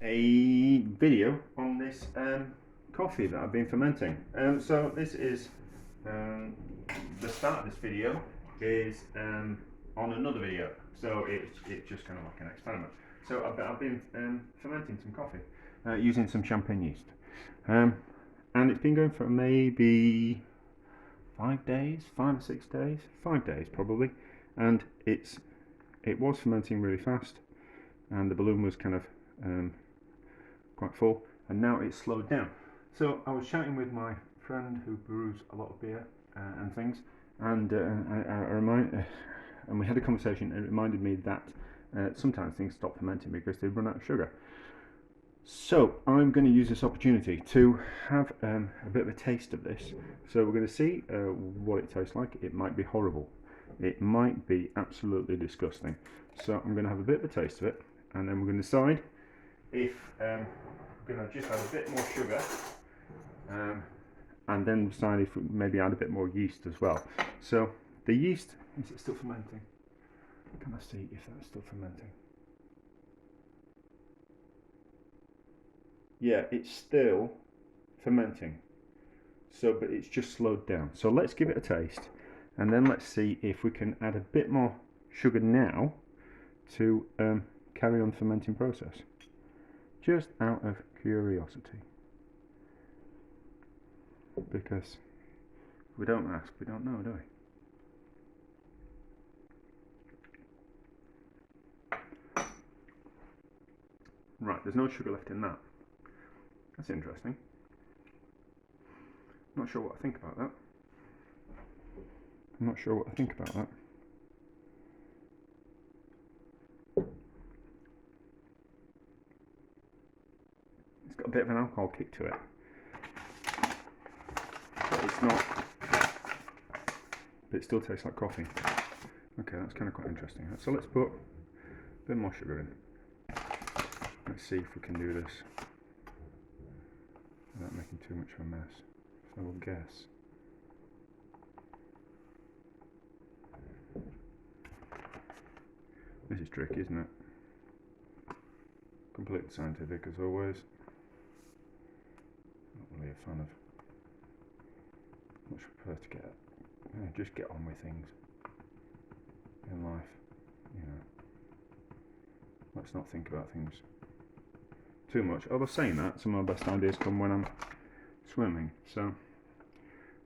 a video on this coffee that I've been fermenting. So this is the start of this video is on another video. So it's just kind of like an experiment. So I've been fermenting some coffee using some champagne yeast, and it's been going for maybe 5 days, 5 or 6 days, 5 days probably, and it was fermenting really fast, and the balloon was kind of quite full, and now it's slowed down. So I was chatting with my friend who brews a lot of beer and things, and and we had a conversation. It reminded me that sometimes things stop fermenting because they run out of sugar. So I'm going to use this opportunity to have a bit of a taste of this. So we're going to see what it tastes like. It might be horrible. It might be absolutely disgusting. So I'm going to have a bit of a taste of it, and then we're going to decide if we're going to just add a bit more sugar, and then decide if we maybe add a bit more yeast as well. So the yeast, is it still fermenting? Can I see if that's still fermenting? Yeah, it's still fermenting. So, but it's just slowed down. So let's give it a taste, and then let's see if we can add a bit more sugar now to carry on the fermenting process. Just out of curiosity, because if we don't ask, we don't know, do we? Right, there's no sugar left in that. That's interesting. Not sure what I think about that. I'm not sure what I think about that. It's got a bit of an alcohol kick to it, but it's not. But it still tastes like coffee. Okay, that's kind of quite interesting. So let's put a bit more sugar in. Let's see if we can do this without making too much of a mess. So we'll guess. This is tricky, isn't it? Completely scientific as always. Not really a fan of. Much prefer to just get on with things in life. You know, let's not think about things too much. Although saying that, some of my best ideas come when I'm swimming. So,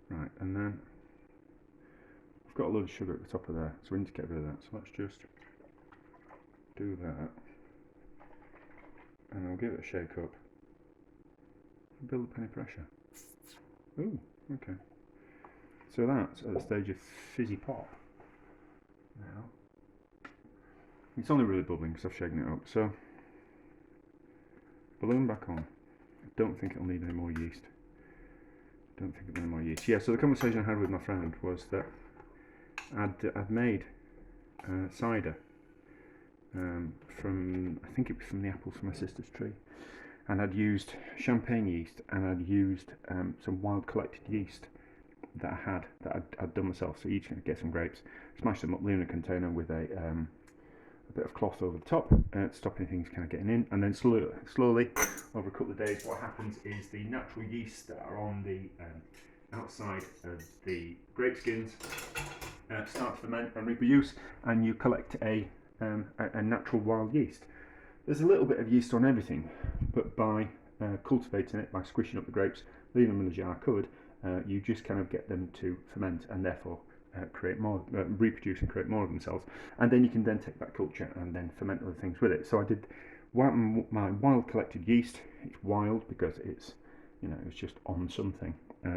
right, and then I've got a load of sugar at the top of there, so we need to get rid of that. So let's just do that, and I'll give it a shake up. Build up any pressure. Ooh, okay. So that's at the stage of fizzy pop now. It's only really bubbling because I've shaken it up. So balloon back on. I don't think it'll need any more yeast. Don't think it'll need any more yeast. Yeah, so the conversation I had with my friend was that I'd made cider from, I think it was from the apples from my sister's tree, and I'd used champagne yeast, and I'd used some wild collected yeast that I had, that I'd done myself. So you can get some grapes, smash them up, leave in a container with a bit of cloth over the top to stop anything kind of getting in, and then slowly over a couple of days, what happens is the natural yeasts that are on the outside of the grape skins start to ferment and reproduce, and you collect a natural wild yeast. There's a little bit of yeast on everything, but by cultivating it, by squishing up the grapes, leaving them in a jar covered, you just kind of get them to ferment, and therefore create more, reproduce and create more of themselves. And then you can then take that culture and then ferment other things with it. So I did my wild collected yeast. It's wild because it's, you know, it's just on something.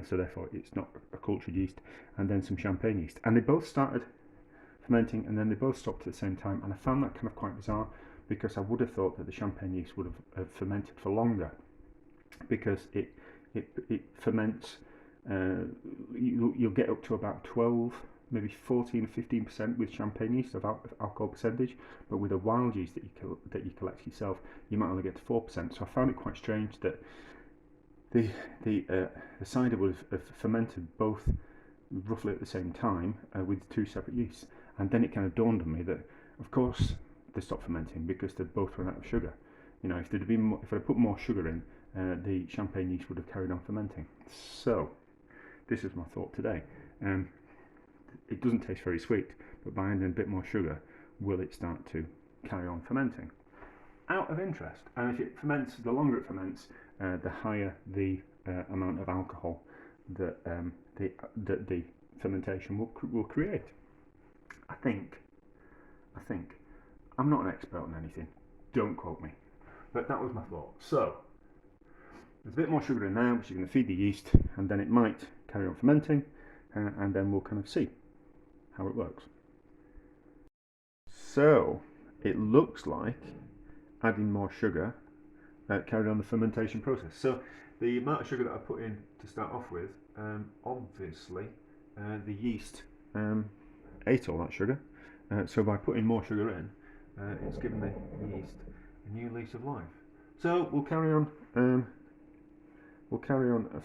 So therefore it's not a cultured yeast. And then some champagne yeast. And they both started fermenting, and then they both stopped at the same time. And I found that kind of quite bizarre, because I would have thought that the champagne yeast would have fermented for longer, because it ferments. You'll get up to about 12, maybe 14 or 15% with champagne yeast of alcohol percentage, but with a wild yeast that you collect yourself, you might only get to 4%. So I found it quite strange that the cider would have fermented both roughly at the same time with two separate yeasts. And then it kind of dawned on me that, of course, they stopped fermenting because they both run out of sugar. You know, if there'd been more, if I put more sugar in, the champagne yeast would have carried on fermenting. So this is my thought today. It doesn't taste very sweet, but by adding a bit more sugar, will it start to carry on fermenting? Out of interest, and if it ferments, the longer it ferments, the higher the amount of alcohol that the fermentation will create. I think I'm not an expert on anything. Don't quote me, but that was my thought. So there's a bit more sugar in there, which is going to feed the yeast, and then it might carry on fermenting, and then we'll kind of see how it works. So it looks like adding more sugar carried on the fermentation process. So the amount of sugar that I put in to start off with, obviously the yeast ate all that sugar. So by putting more sugar in, it's given the yeast a new lease of life. So we'll carry on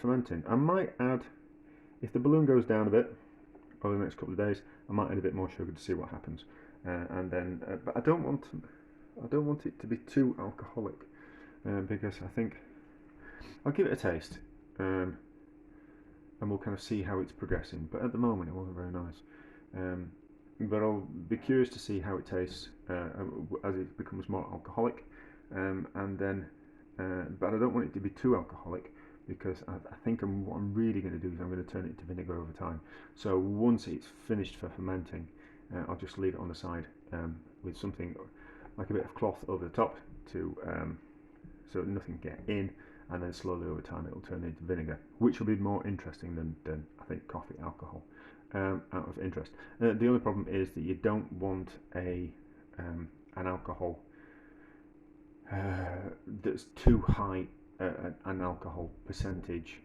fermenting. I might add, if the balloon goes down a bit over the next couple of days, I might add a bit more sugar to see what happens. And then, but I don't want it to be too alcoholic, because I think I'll give it a taste, and we'll kind of see how it's progressing. But at the moment, it wasn't very nice. But I'll be curious to see how it tastes as it becomes more alcoholic, and then. But I don't want it to be too alcoholic, because I think what I'm really going to do is I'm going to turn it into vinegar over time. So once it's finished for fermenting, I'll just leave it on the side with something like a bit of cloth over the top to so nothing get in, and then slowly over time it will turn into vinegar, which will be more interesting than I think coffee alcohol. Out of interest, the only problem is that you don't want an alcohol that's too high an alcohol percentage,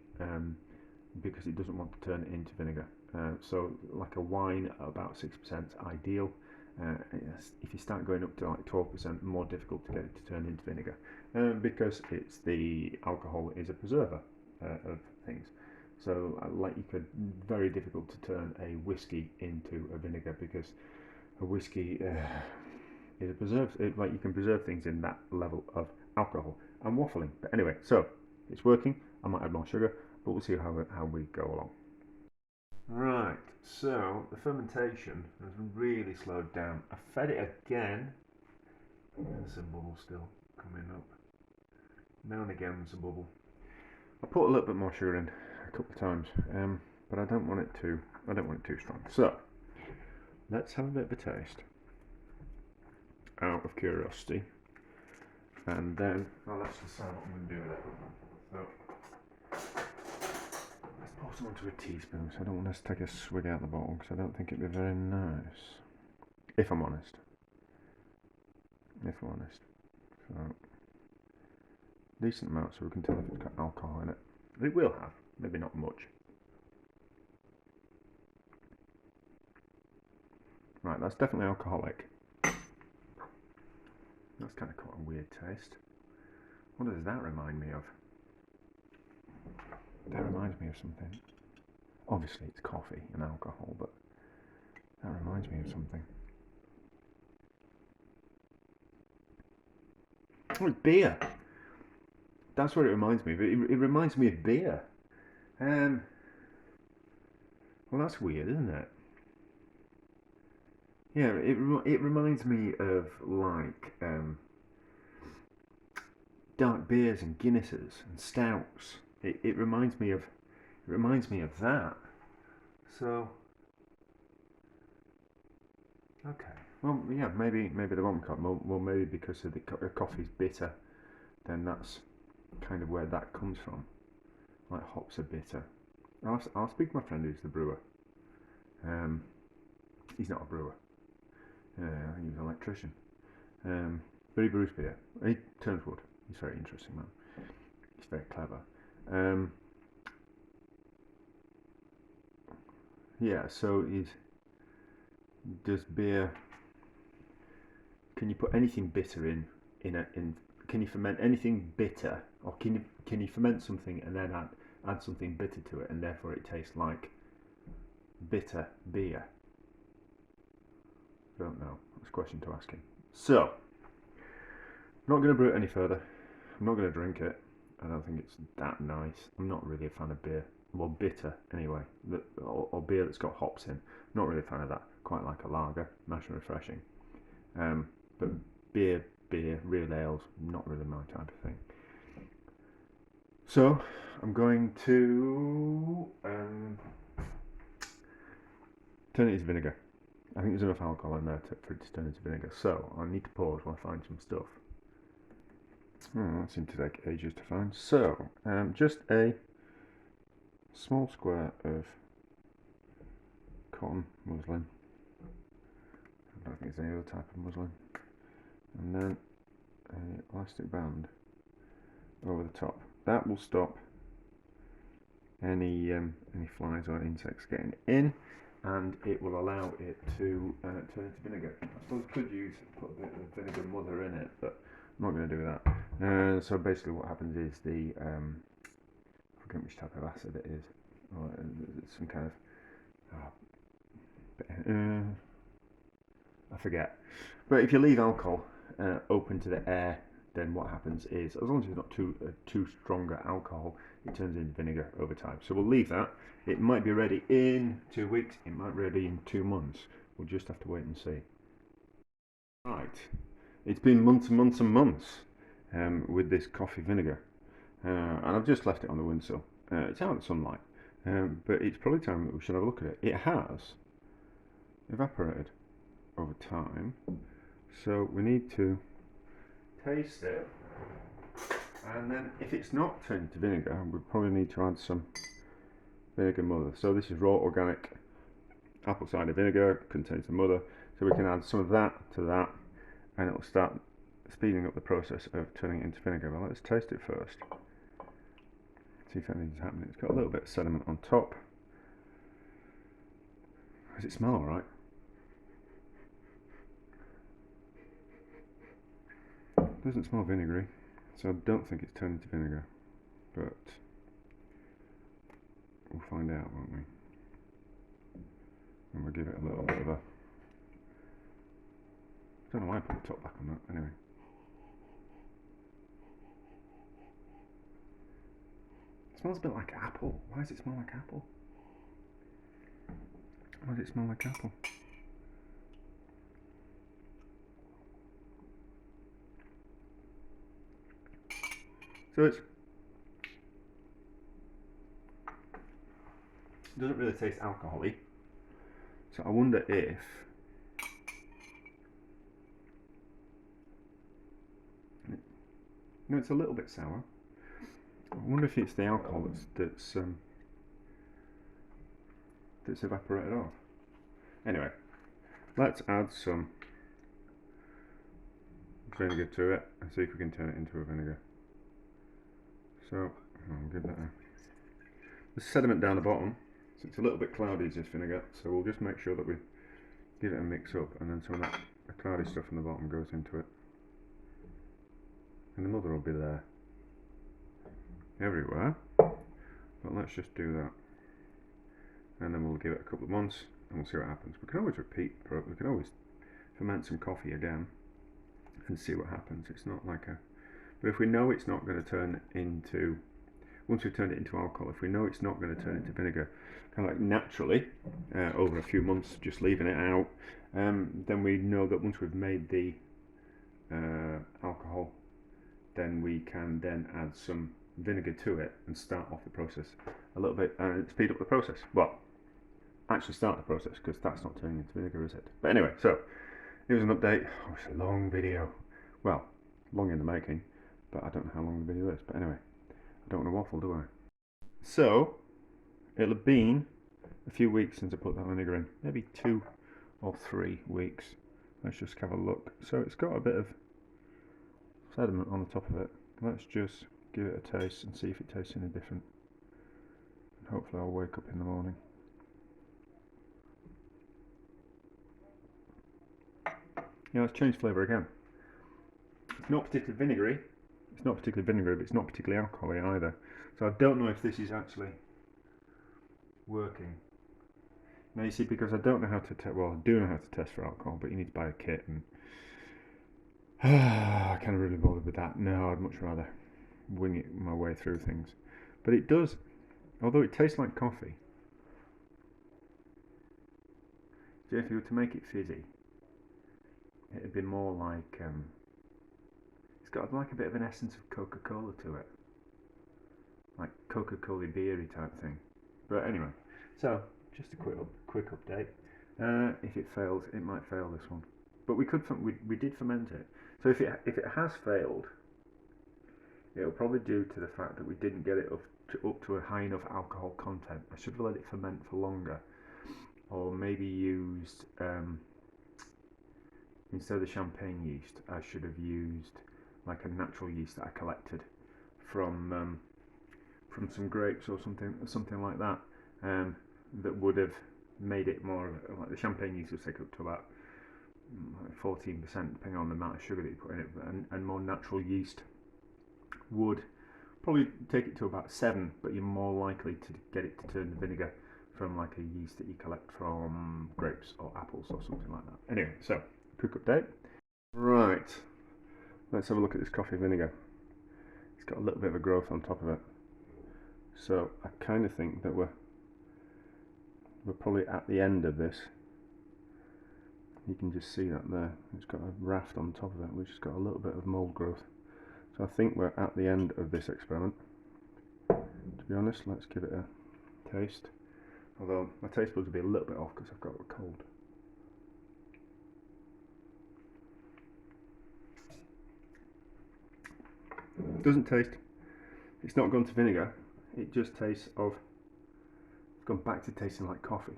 because it doesn't want to turn it into vinegar. So like a wine about 6% ideal. If you start going up to like 12%, more difficult to get it to turn into vinegar, because it's the alcohol is a preserver of things. So like you could, very difficult to turn a whiskey into a vinegar, because a whiskey is a preserve. Like you can preserve things in that level of alcohol. I'm waffling, but anyway, so it's working. I might add more sugar, but we'll see how we go along. Right, so the fermentation has really slowed down. I fed it again. There's some bubble still coming up. Now and again there's a bubble. I put a little bit more sugar in a couple of times, but I don't want it too strong. So let's have a bit of a taste, out of curiosity, and then let's decide what I'm going to do with it. So let's pour some onto a teaspoon, so I don't want us to take a swig out of the bottle, because I don't think it'd be very nice, if I'm honest. So decent amount, so we can tell if it's got alcohol in it. It will have, maybe not much. Right, that's definitely alcoholic. That's kind of quite a weird taste. What does that remind me of? That reminds me of something. Obviously it's coffee and alcohol, but that reminds me of something. Oh, it's beer. That's what it reminds me of. It reminds me of beer. Well, that's weird, isn't it? Yeah, it reminds me of like dark beers and Guinnesses and stouts. It reminds me of that. So okay, well yeah, maybe the one cut. Well, maybe because of the coffee's bitter, then that's kind of where that comes from. Like hops are bitter. I'll speak to my friend who's the brewer. He's not a brewer. I think he's an electrician. But he brews beer. He turns wood. He's a very interesting man. He's very clever. Yeah, so does beer, can you put anything bitter in can you ferment anything bitter, or can you ferment something and then add something bitter to it, and therefore it tastes like bitter beer? Don't know. That's a question to ask him. So not going to brew it any further. I'm not going to drink it. I don't think it's that nice. I'm not really a fan of beer. Well, bitter anyway, or beer that's got hops in. Not really a fan of that. Quite like a lager, nice and refreshing. But beer, real ales, not really my type of thing. So I'm going to turn it into vinegar. I think there's enough alcohol in there for it to turn into vinegar. So I need to pause while I find some stuff. That seemed to take ages to find. So just a small square of cotton muslin. I don't think there's any other type of muslin. And then an elastic band over the top. That will stop any flies or insects getting in, and it will allow it to turn into vinegar. I suppose I could put a bit of vinegar mother in it, but I'm not going to do that. So basically what happens is I forget which type of acid it is. It's some kind of I forget. But if you leave alcohol open to the air, then what happens is, as long as it's not too stronger alcohol, it turns into vinegar over time. So we'll leave that. It might be ready in 2 weeks. It might be ready in 2 months. We'll just have to wait and see. Right, it's been months and months and months with this coffee vinegar, and I've just left it on the windowsill. It's out in the sunlight, but it's probably time that we should have a look at it. It has evaporated over time, so we need to taste it, and then if it's not turned into vinegar, we probably need to add some vinegar mother. So this is raw organic apple cider vinegar, contains the mother, so we can add some of that to that, and it will start speeding up the process of turning it into vinegar. Well, let's taste it first, see if anything's happening. It's got a little bit of sediment on top. Does it smell alright? It doesn't smell vinegary, so I don't think it's turned into vinegar, but we'll find out, won't we? And we'll give it a little bit of a... I don't know why I put the top back on that, anyway. It smells a bit like apple. Why does it smell like apple? Why does it smell like apple? So it doesn't really taste alcoholic. So I wonder if no, it's a little bit sour. I wonder if it's the alcohol that's evaporated off. Anyway, let's add some vinegar to it and see if we can turn it into a vinegar. So I'll give that there's sediment down the bottom, so it's a little bit cloudy as this vinegar, so we'll just make sure that we give it a mix up, and then some of that cloudy stuff on the bottom goes into it, and the mother will be there everywhere, but let's just do that, and then we'll give it a couple of months and we'll see what happens. We can always repeat, we can always ferment some coffee again and see what happens. It's not like a, but if we know it's not going to turn into, once we've turned it into alcohol, if we know it's not going to turn into vinegar, kind of like naturally, over a few months, just leaving it out, then we know that once we've made the alcohol, then we can then add some vinegar to it and start off the process a little bit and speed up the process. Well, actually start the process, because that's not turning into vinegar, is it? But anyway, so it was an update. Oh, it's a long video. Well, long in the making, but I don't know how long the video is. But anyway, I don't want to waffle, do I? So it'll have been a few weeks since I put that vinegar in, maybe 2 or 3 weeks. Let's just have a look. So it's got a bit of sediment on the top of it. Let's just give it a taste and see if it tastes any different. And hopefully I'll wake up in the morning. Yeah, let's change flavour again. It's not particularly vinegary. It's not particularly vinegary, but it's not particularly alcoholic either. So I don't know if this is actually working. Now you see, because I don't know how to test, well, I do know how to test for alcohol, but you need to buy a kit, and I can't really bother with that. No, I'd much rather wing it my way through things. But it does, although it tastes like coffee. So if you were to make it fizzy, it'd be more like it's got like a bit of an essence of Coca-Cola to it, like Coca-Cola beery type thing. But anyway, so just a quick update. If it fails, it might fail this one, but we did ferment it. So if it has failed, it'll probably due to the fact that we didn't get it up to a high enough alcohol content. I should have let it ferment for longer, or maybe used instead of the champagne yeast, I should have used like a natural yeast that I collected from some grapes or something like that. That would have made it more like the champagne yeast would take up to about 14%, depending on the amount of sugar that you put in it, and more natural yeast would probably take it to about 7, but you're more likely to get it to turn to vinegar from like a yeast that you collect from grapes or apples or something like that. Anyway, so quick update. Right, let's have a look at this coffee vinegar. It's got a little bit of a growth on top of it, so I kind of think that we're probably at the end of this. You can just see that there. It's got a raft on top of it which has got a little bit of mold growth. So I think we're at the end of this experiment. To be honest, let's give it a taste. Although my taste buds will be a little bit off because I've got a cold. Doesn't taste, it's not gone to vinegar, it just tastes of, it's gone back to tasting like coffee.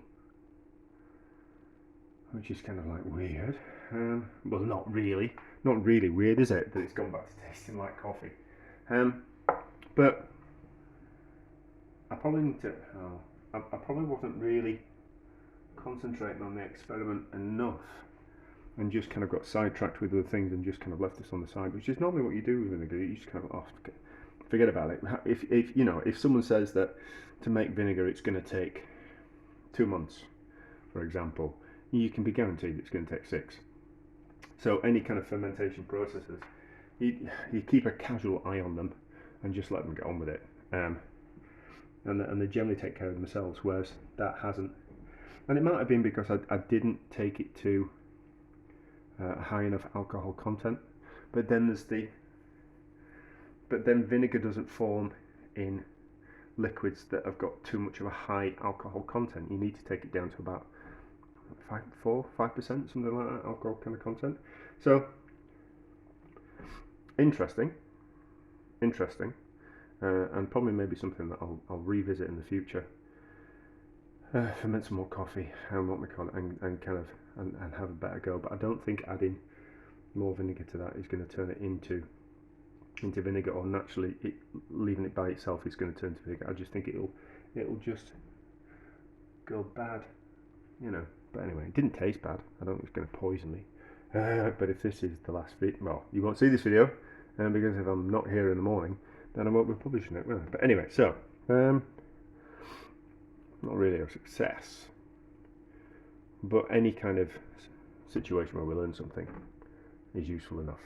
Which is kind of like weird. Well, not really weird, is it, that it's gone back to tasting like coffee? But I probably need to. I probably wasn't really concentrating on the experiment enough, and just kind of got sidetracked with other things and just kind of left this on the side, which is normally what you do with vinegar. You just kind of forget about it. If someone says that to make vinegar it's going to take 2 months, for example, you can be guaranteed it's going to take 6. So any kind of fermentation processes, you keep a casual eye on them and just let them get on with it. And they generally take care of themselves, whereas that hasn't. And it might have been because I didn't take it to high enough alcohol content. But then vinegar doesn't form in liquids that have got too much of a high alcohol content. You need to take it down to about 5%, something like that, alcohol kind of content. So interesting, and probably maybe something that I'll revisit in the future. Ferment some more coffee and what we call it, and kind of and have a better go. But I don't think adding more vinegar to that is going to turn it into vinegar, or naturally leaving it by itself is going to turn to vinegar. I just think it'll just go bad, you know. But anyway, it didn't taste bad. I don't think it's going to poison me. But if this is the last video, well, you won't see this video, because if I'm not here in the morning, then I won't be publishing it, will I? But anyway, so not really a success, but any kind of situation where we learn something is useful enough.